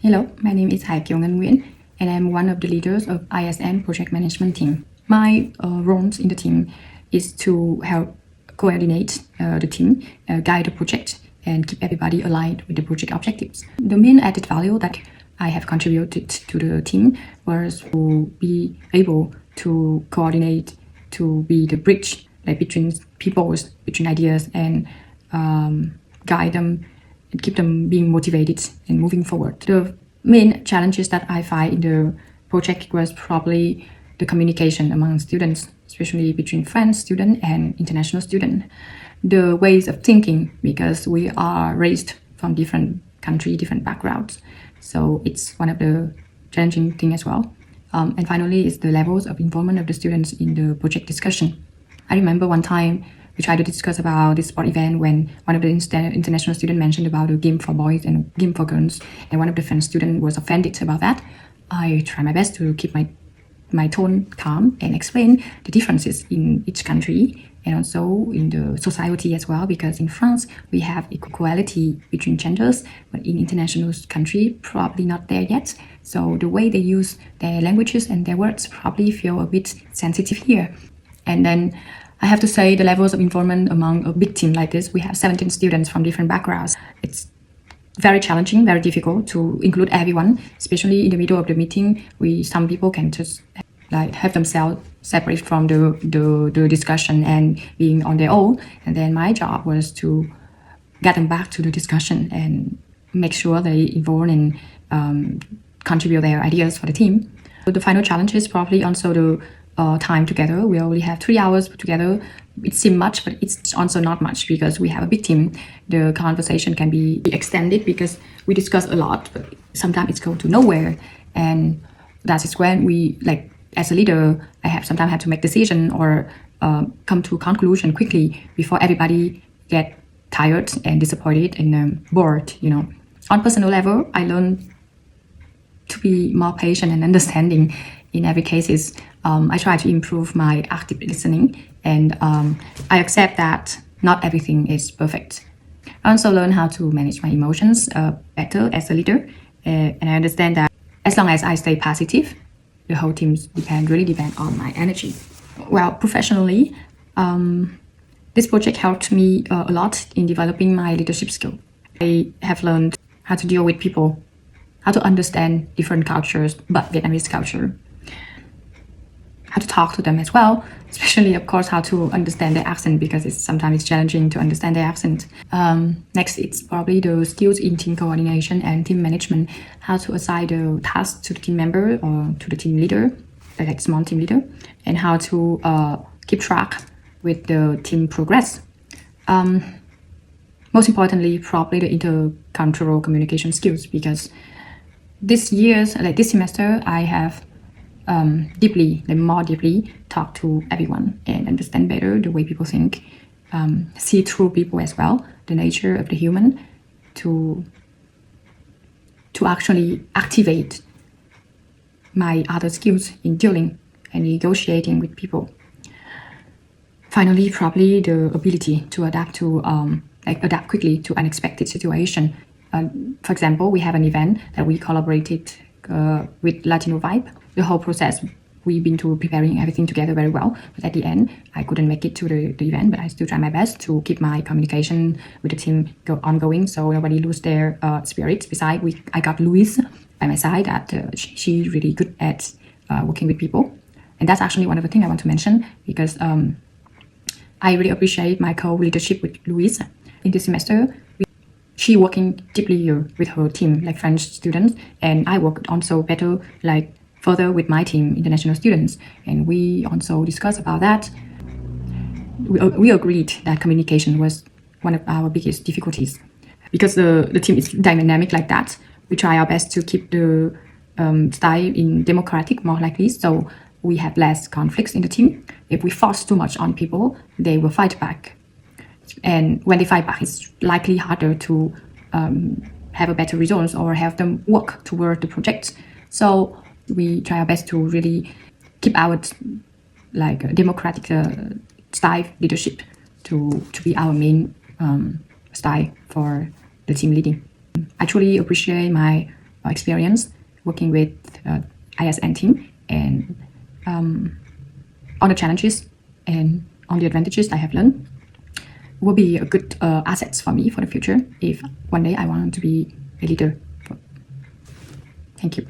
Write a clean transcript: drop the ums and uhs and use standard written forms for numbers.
Hello, my name is Kieu Ngan, and I'm one of the leaders of ISN project management team. My roles in the team is to help coordinate the team, guide the project, and keep everybody aligned with the project objectives. The main added value that I have contributed to the team was to be able to coordinate, to be the bridge between people, between ideas, and guide them and keep them being motivated and moving forward. The main challenges that I find in the project was probably the communication among students, especially between French student and international student. The ways of thinking, because we are raised from different country, different backgrounds. So it's one of the challenging thing as well. And finally, is the levels of involvement of the students in the project discussion. I remember one time we tried to discuss about this sport event when one of the international students mentioned about a game for boys and a game for girls, and one of the French students was offended about that. I try my best to keep my tone calm and explain the differences in each country and also in the society as well, because in France we have equality between genders, but in international country probably not there yet. So the way they use their languages and their words probably feel a bit sensitive here. And then I have to say the levels of involvement among a big team like this, we have 17 students from different backgrounds. It's very challenging, very difficult to include everyone, especially in the middle of the meeting. Some people can just have themselves separate from the discussion and being on their own. And then my job was to get them back to the discussion and make sure they involve and contribute their ideas for the team. So the final challenge is probably also the time together. We only have 3 hours together. It seems much, but it's also not much because we have a big team. The conversation can be extended because we discuss a lot, but sometimes it's go to nowhere. And that is when we, as a leader, I sometimes have to make decision or come to a conclusion quickly before everybody get tired and disappointed and bored. On personal level, I learned to be more patient and understanding in every cases. I try to improve my active listening, and I accept that not everything is perfect. I also learn how to manage my emotions better as a leader, and I understand that as long as I stay positive, the whole team really depend on my energy. Well, professionally, this project helped me a lot in developing my leadership skill. I have learned how to deal with people, how to understand different cultures, but Vietnamese culture. How to talk to them as well, especially of course how to understand their accent, because sometimes it's challenging to understand their accent. Next, it's probably the skills in team coordination and team management, how to assign the tasks to the team member or to the team leader, like small team leader, and how to keep track with the team progress. Most importantly, probably the intercultural communication skills, because this semester, I have more deeply talk to everyone and understand better the way people think, see through people as well, the nature of the human, to actually activate my other skills in dealing and negotiating with people. Finally, probably the ability to adapt quickly to unexpected situation. For example, we have an event that we collaborated with Latino Vibe. The whole process, we've been preparing everything together very well. But at the end, I couldn't make it to the event, but I still try my best to keep my communication with the team ongoing, so nobody lose their spirits. Besides, I got Louise by my side. That she's really good at working with people, and that's actually one of the things I want to mention, because I really appreciate my co-leadership with Louise in this semester. She working deeply with her team, like French students, and I worked also better further with my team, international students, and we also discussed about that. We agreed that communication was one of our biggest difficulties, because the team is dynamic like that. We try our best to keep the style in democratic, more like this, so we have less conflicts in the team. If we force too much on people, they will fight back, and when they fight back, it's likely harder to have a better results or have them work toward the project. So we try our best to really keep our democratic style leadership to be our main style for the team leading. I truly appreciate my experience working with ISN team, and all the challenges and all the advantages I have learned will be a good assets for me for the future if one day I want to be a leader. Thank you.